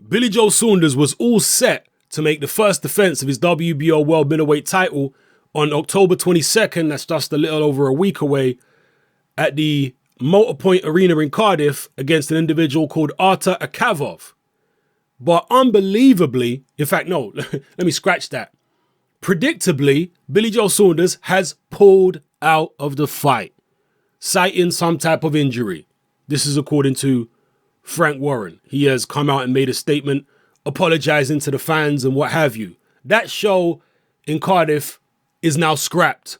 Billy Joe Saunders was all set to make the first defense of his WBO World Middleweight title on October 22nd, that's just a little over a week away, at the Motorpoint Arena in Cardiff against an individual called Artur Akavov. But unbelievably, in fact, no, let me scratch that. Predictably, Billy Joe Saunders has pulled out of the fight, citing some type of injury. This is according to Frank Warren. He has come out and made a statement apologizing to the fans and what have you. That show in Cardiff is now scrapped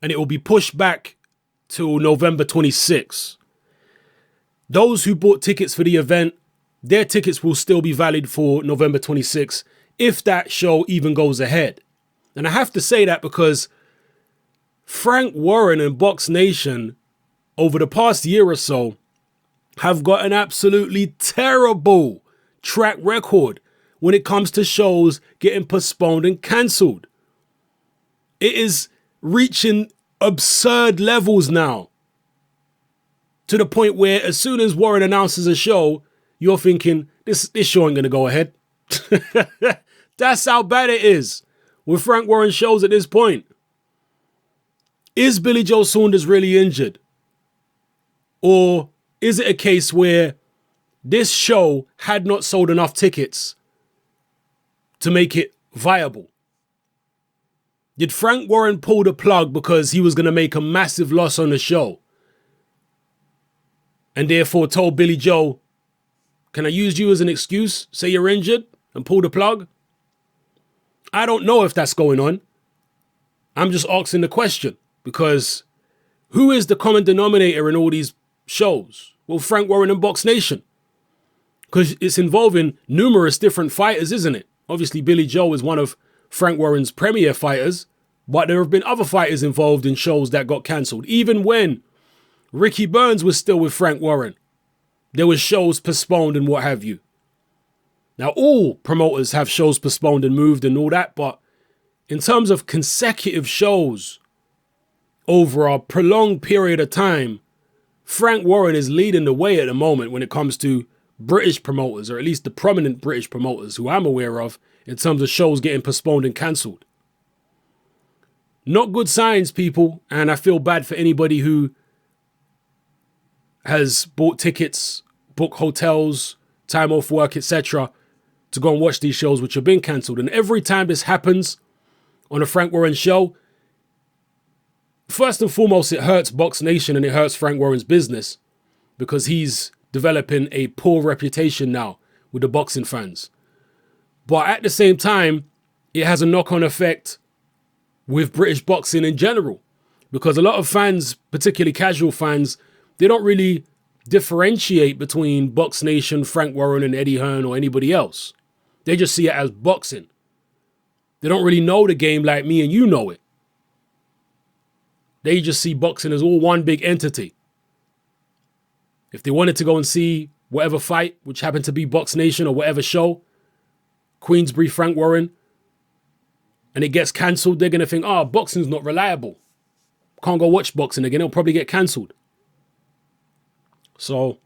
and it will be pushed back till November 26th. Those who bought tickets for the event, their tickets will still be valid for November 26th if that show even goes ahead. And I have to say that because Frank Warren and Box Nation over the past year or so have got an absolutely terrible track record when it comes to shows getting postponed and cancelled. It is reaching absurd levels now, to the point where as soon as Warren announces a show, you're thinking, this show ain't going to go ahead. That's how bad it is with Frank Warren shows at this point. Is Billy Joe Saunders really injured? Or is it a case where this show had not sold enough tickets to make it viable? Did Frank Warren pull the plug because he was going to make a massive loss on the show and therefore told Billy Joe, can I use you as an excuse? Say you're injured and pull the plug? I don't know if that's going on. I'm just asking the question because who is the common denominator in all these shows? Well, Frank Warren and Box Nation. Because it's involving numerous different fighters, isn't it? Obviously, Billy Joe is one of Frank Warren's premier fighters, but there have been other fighters involved in shows that got cancelled. Even when Ricky Burns was still with Frank Warren, there were shows postponed and what have you. Now, all promoters have shows postponed and moved and all that, but in terms of consecutive shows over a prolonged period of time, Frank Warren is leading the way at the moment when it comes to British promoters, or at least the prominent British promoters who I'm aware of, in terms of shows getting postponed and cancelled. Not good signs, people, and I feel bad for anybody who has bought tickets, booked hotels, time off work, etc., to go and watch these shows which have been cancelled. And every time this happens on a Frank Warren show, first and foremost, it hurts Box Nation and it hurts Frank Warren's business because he's developing a poor reputation now with the boxing fans. But at the same time, it has a knock-on effect with British boxing in general because a lot of fans, particularly casual fans, they don't really differentiate between Box Nation, Frank Warren and Eddie Hearn or anybody else. They just see it as boxing. They don't really know the game like me and you know it. They just see boxing as all one big entity. If they wanted to go and see whatever fight, which happened to be Box Nation or whatever show, Queensbury, Frank Warren, and it gets cancelled, they're going to think, boxing's not reliable. Can't go watch boxing again. It'll probably get cancelled. So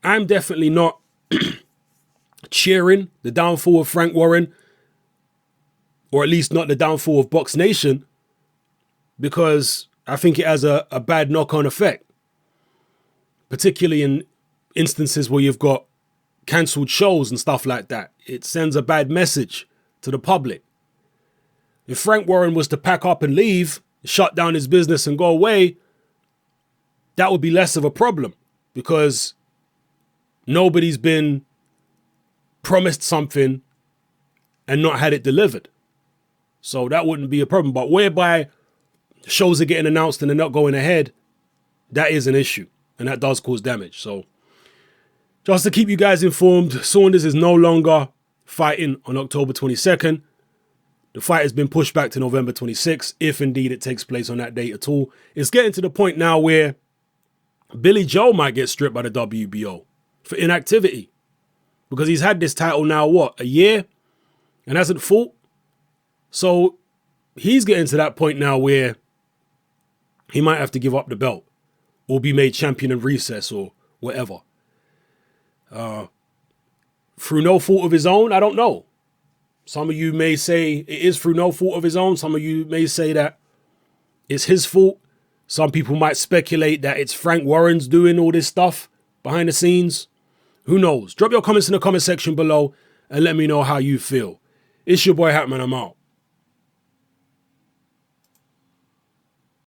I'm definitely not cheering the downfall of Frank Warren, or at least not the downfall of Box Nation, because I think it has a bad knock-on effect, particularly in instances where you've got cancelled shows and stuff like that. It sends a bad message to the public. If Frank Warren was to pack up and leave, shut down his business and go away, that would be less of a problem because nobody's been promised something and not had it delivered. So that wouldn't be a problem. But whereby shows are getting announced and they're not going ahead, that is an issue and that does cause damage. So just to keep you guys informed, Saunders is no longer fighting on October 22nd. The fight has been pushed back to November 26th, if indeed it takes place on that date at all. It's getting to the point now where Billy Joe might get stripped by the WBO for inactivity because he's had this title now, a year and hasn't fought. So he's getting to that point now where he might have to give up the belt or be made champion in recess or whatever. through no fault of his own? I don't know. Some of you may say it is through no fault of his own. Some of you may say that it's his fault. Some people might speculate that it's Frank Warren's doing all this stuff behind the scenes. Who knows? Drop your comments in the comment section below and let me know how you feel. It's your boy Hatman. I'm out.